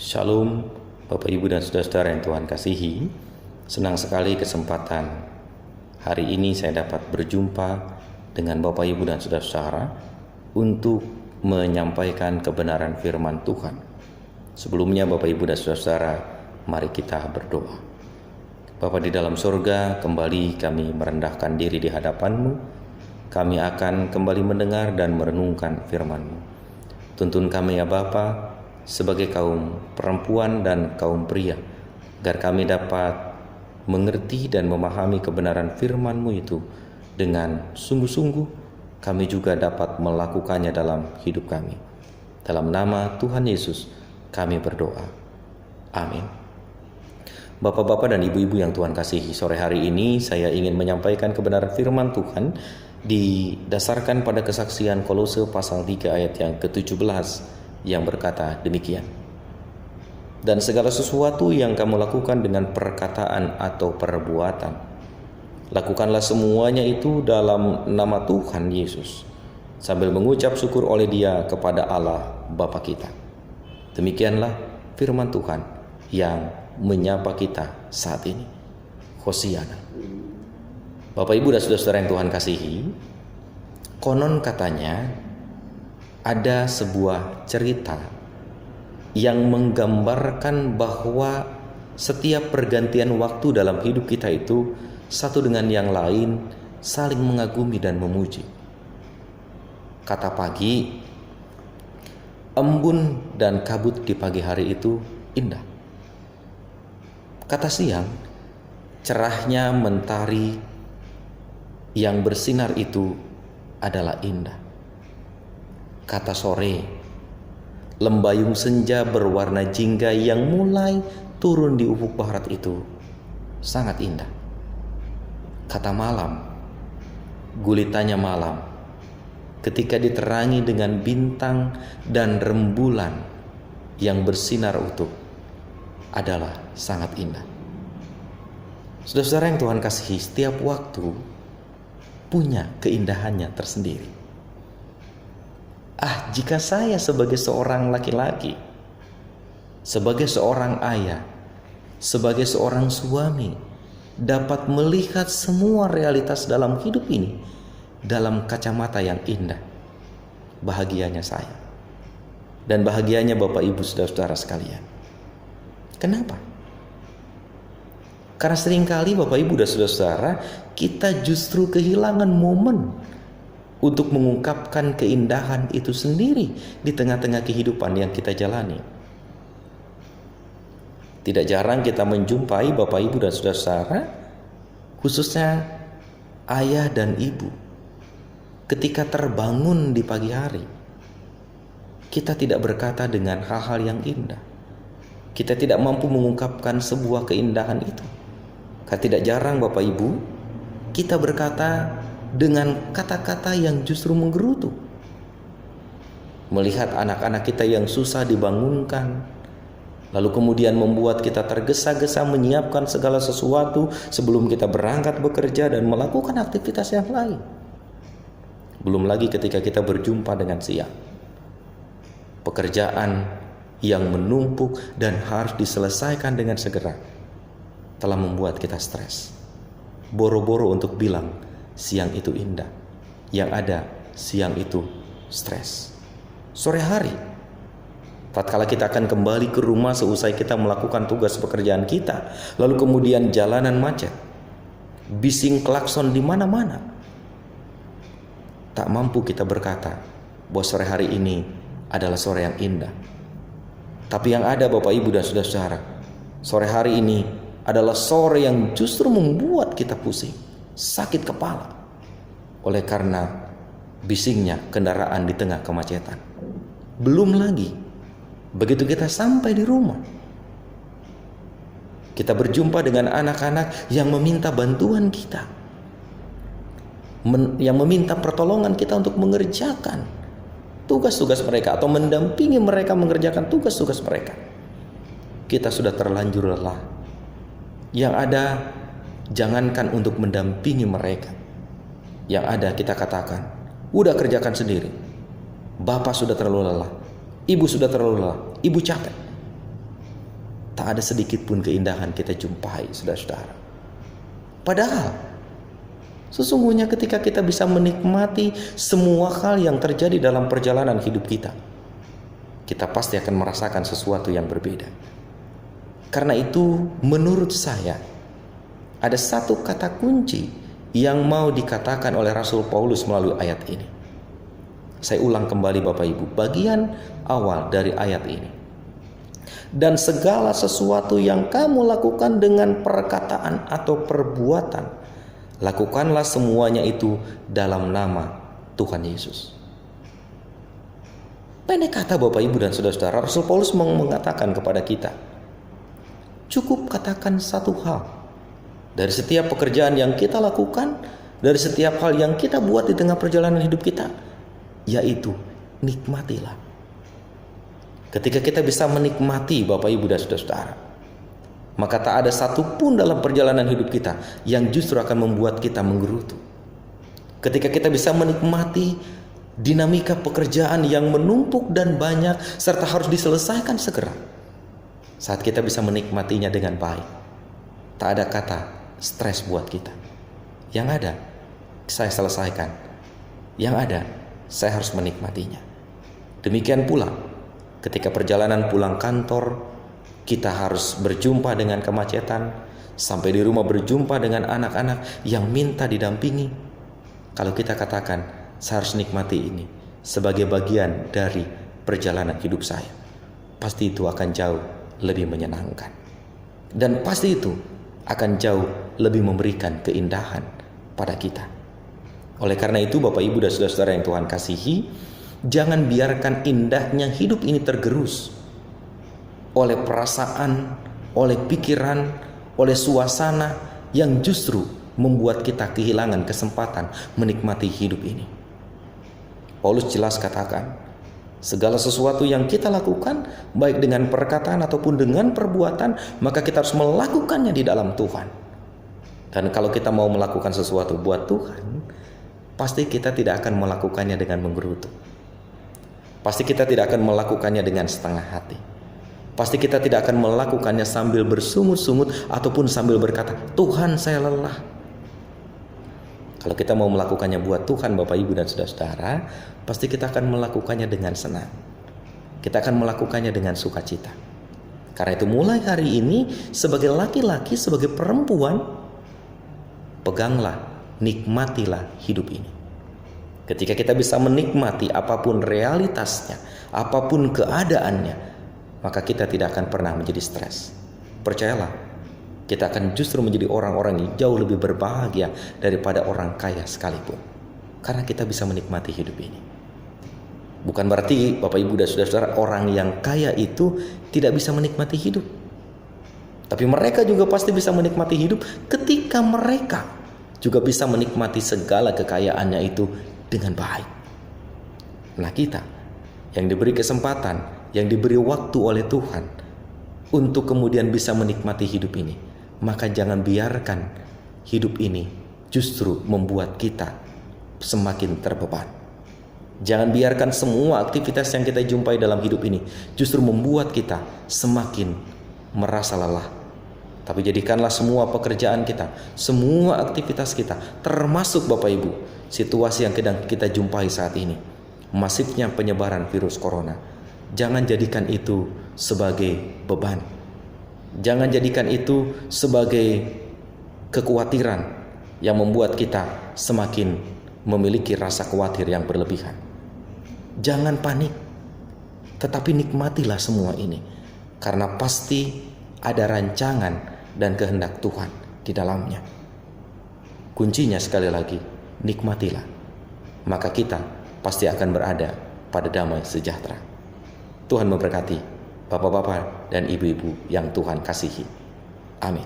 Shalom Bapak Ibu dan Saudara-saudara yang Tuhan kasihi. Senang sekali kesempatan hari ini saya dapat berjumpa dengan Bapak Ibu dan Saudara-saudara untuk menyampaikan kebenaran firman Tuhan. Sebelumnya Bapak Ibu dan Saudara-saudara, mari kita berdoa. Bapa di dalam surga, kembali kami merendahkan diri di hadapan-Mu. Kami akan kembali mendengar dan merenungkan firman-Mu. Tuntun kami ya Bapa, sebagai kaum perempuan dan kaum pria, agar kami dapat mengerti dan memahami kebenaran firman-Mu itu dengan sungguh-sungguh. Kami juga dapat melakukannya dalam hidup kami. Dalam nama Tuhan Yesus kami berdoa. Amin. Bapak-bapak dan ibu-ibu yang Tuhan kasihi, sore hari ini saya ingin menyampaikan kebenaran firman Tuhan didasarkan pada kesaksian Kolose pasal 3 ayat yang ke-17 yang berkata demikian. Dan segala sesuatu yang kamu lakukan dengan perkataan atau perbuatan, lakukanlah semuanya itu dalam nama Tuhan Yesus, sambil mengucap syukur oleh Dia kepada Allah Bapa kita. Demikianlah firman Tuhan yang menyapa kita saat ini. Hosiana. Bapak Ibu dan Saudara-saudara yang Tuhan kasihi, konon katanya ada sebuah cerita yang menggambarkan bahwa setiap pergantian waktu dalam hidup kita itu satu dengan yang lain saling mengagumi dan memuji. Kata pagi, embun dan kabut di pagi hari itu indah. Kata siang, cerahnya mentari yang bersinar itu adalah indah. Kata sore, lembayung senja berwarna jingga yang mulai turun di ufuk barat itu sangat indah. Kata malam, gulitannya malam ketika diterangi dengan bintang dan rembulan yang bersinar utuh adalah sangat indah. Saudara-saudara yang Tuhan kasihi, setiap waktu punya keindahannya tersendiri. Jika saya sebagai seorang laki-laki, sebagai seorang ayah, sebagai seorang suami, dapat melihat semua realitas dalam hidup ini dalam kacamata yang indah, bahagianya saya. Dan bahagianya Bapak Ibu Saudara-saudara sekalian. Kenapa? Karena seringkali Bapak Ibu dan Saudara-saudara, kita justru kehilangan momen untuk mengungkapkan keindahan itu sendiri di tengah-tengah kehidupan yang kita jalani. Tidak jarang kita menjumpai Bapak Ibu dan Saudara-saudara, khususnya ayah dan ibu, ketika terbangun di pagi hari, kita tidak berkata dengan hal-hal yang indah. Kita tidak mampu mengungkapkan sebuah keindahan itu. Karena tidak jarang Bapak Ibu, kita berkata dengan kata-kata yang justru menggerutu. Melihat anak-anak kita yang susah dibangunkan, lalu kemudian membuat kita tergesa-gesa menyiapkan segala sesuatu sebelum kita berangkat bekerja dan melakukan aktivitas yang lain. Belum lagi ketika kita berjumpa dengan siang, pekerjaan yang menumpuk dan harus diselesaikan dengan segera telah membuat kita stres. Boro-boro untuk bilang siang itu indah, yang ada siang itu stres. Sore hari, tatkala kita akan kembali ke rumah seusai kita melakukan tugas pekerjaan kita, lalu kemudian jalanan macet, bising klakson di mana-mana, tak mampu kita berkata bahwa sore hari ini adalah sore yang indah. Tapi yang ada Bapak Ibu dan Saudara-saudara, sore hari ini adalah sore yang justru membuat kita pusing, sakit kepala, oleh karena bisingnya kendaraan di tengah kemacetan. Belum lagi begitu kita sampai di rumah, kita berjumpa dengan anak-anak yang meminta bantuan kita, yang meminta pertolongan kita untuk mengerjakan tugas-tugas mereka atau mendampingi mereka mengerjakan tugas-tugas mereka. Kita sudah terlanjur lelah. Yang ada, jangankan untuk mendampingi mereka, yang ada kita katakan, udah kerjakan sendiri. Bapak sudah terlalu lelah, ibu sudah terlalu lelah, ibu capek. tak ada sedikit pun keindahan kita jumpai, saudara-saudara. Padahal sesungguhnya ketika kita bisa menikmati semua hal yang terjadi dalam perjalanan hidup kita, kita pasti akan merasakan sesuatu yang berbeda. Karena itu menurut saya ada satu kata kunci yang mau dikatakan oleh Rasul Paulus melalui ayat ini. Saya ulang kembali Bapak Ibu, bagian awal dari ayat ini. Dan segala sesuatu yang kamu lakukan dengan perkataan atau perbuatan, lakukanlah semuanya itu dalam nama Tuhan Yesus. Pendek kata Bapak Ibu dan saudara-saudara, Rasul Paulus mengatakan kepada kita, cukup katakan satu hal. Dari setiap pekerjaan yang kita lakukan, dari setiap hal yang kita buat di tengah perjalanan hidup kita, yaitu nikmatilah. Ketika kita bisa menikmati Bapak Ibu dan saudara-saudara, maka tak ada satupun dalam perjalanan hidup kita yang justru akan membuat kita menggerutu. Ketika kita bisa menikmati dinamika pekerjaan yang menumpuk dan banyak serta harus diselesaikan segera, saat kita bisa menikmatinya dengan baik, tak ada kata stres buat kita. Yang ada, saya selesaikan. Yang ada, saya harus menikmatinya. Demikian pula ketika perjalanan pulang kantor, kita harus berjumpa dengan kemacetan, sampai di rumah berjumpa dengan anak-anak yang minta didampingi. Kalau kita katakan, saya harus nikmati ini sebagai bagian dari perjalanan hidup saya, pasti itu akan jauh lebih menyenangkan. Dan pasti itu akan jauh lebih memberikan keindahan pada kita. Oleh karena itu Bapak Ibu dan saudara-saudara yang Tuhan kasihi, jangan biarkan indahnya hidup ini tergerus oleh perasaan, oleh pikiran, oleh suasana yang justru membuat kita kehilangan kesempatan menikmati hidup ini. Paulus jelas katakan, segala sesuatu yang kita lakukan, baik dengan perkataan ataupun dengan perbuatan, maka kita harus melakukannya di dalam Tuhan. Dan kalau kita mau melakukan sesuatu buat Tuhan, pasti kita tidak akan melakukannya dengan menggerutu. Pasti kita tidak akan melakukannya dengan setengah hati. Pasti kita tidak akan melakukannya sambil bersungut-sungut ataupun sambil berkata, Tuhan saya lelah. Kalau kita mau melakukannya buat Tuhan Bapak Ibu dan saudara-saudara, pasti kita akan melakukannya dengan senang. Kita akan melakukannya dengan sukacita. Karena itu mulai hari ini sebagai laki-laki, sebagai perempuan, peganglah, nikmatilah hidup ini. Ketika kita bisa menikmati apapun realitasnya, apapun keadaannya, maka kita tidak akan pernah menjadi stres. Percayalah, kita akan justru menjadi orang-orang yang jauh lebih berbahagia daripada orang kaya sekalipun. Karena kita bisa menikmati hidup ini. Bukan berarti Bapak Ibu dan saudara-saudara orang yang kaya itu tidak bisa menikmati hidup. Tapi mereka juga pasti bisa menikmati hidup ketika mereka juga bisa menikmati segala kekayaannya itu dengan baik. Nah kita yang diberi kesempatan, yang diberi waktu oleh Tuhan untuk kemudian bisa menikmati hidup ini, maka jangan biarkan hidup ini justru membuat kita semakin terbeban. Jangan biarkan semua aktivitas yang kita jumpai dalam hidup ini justru membuat kita semakin merasa lelah. Tapi jadikanlah semua pekerjaan kita, semua aktivitas kita, termasuk Bapak Ibu, situasi yang sedang kita jumpai saat ini, masifnya penyebaran virus corona. Jangan jadikan itu sebagai beban. Jangan jadikan itu sebagai kekhawatiran yang membuat kita semakin memiliki rasa khawatir yang berlebihan. Jangan panik, tetapi nikmatilah semua ini, karena pasti ada rancangan dan kehendak Tuhan di dalamnya. Kuncinya sekali lagi, nikmatilah, maka kita pasti akan berada pada damai sejahtera. Tuhan memberkati Bapak-bapak dan ibu-ibu yang Tuhan kasihi. Amin.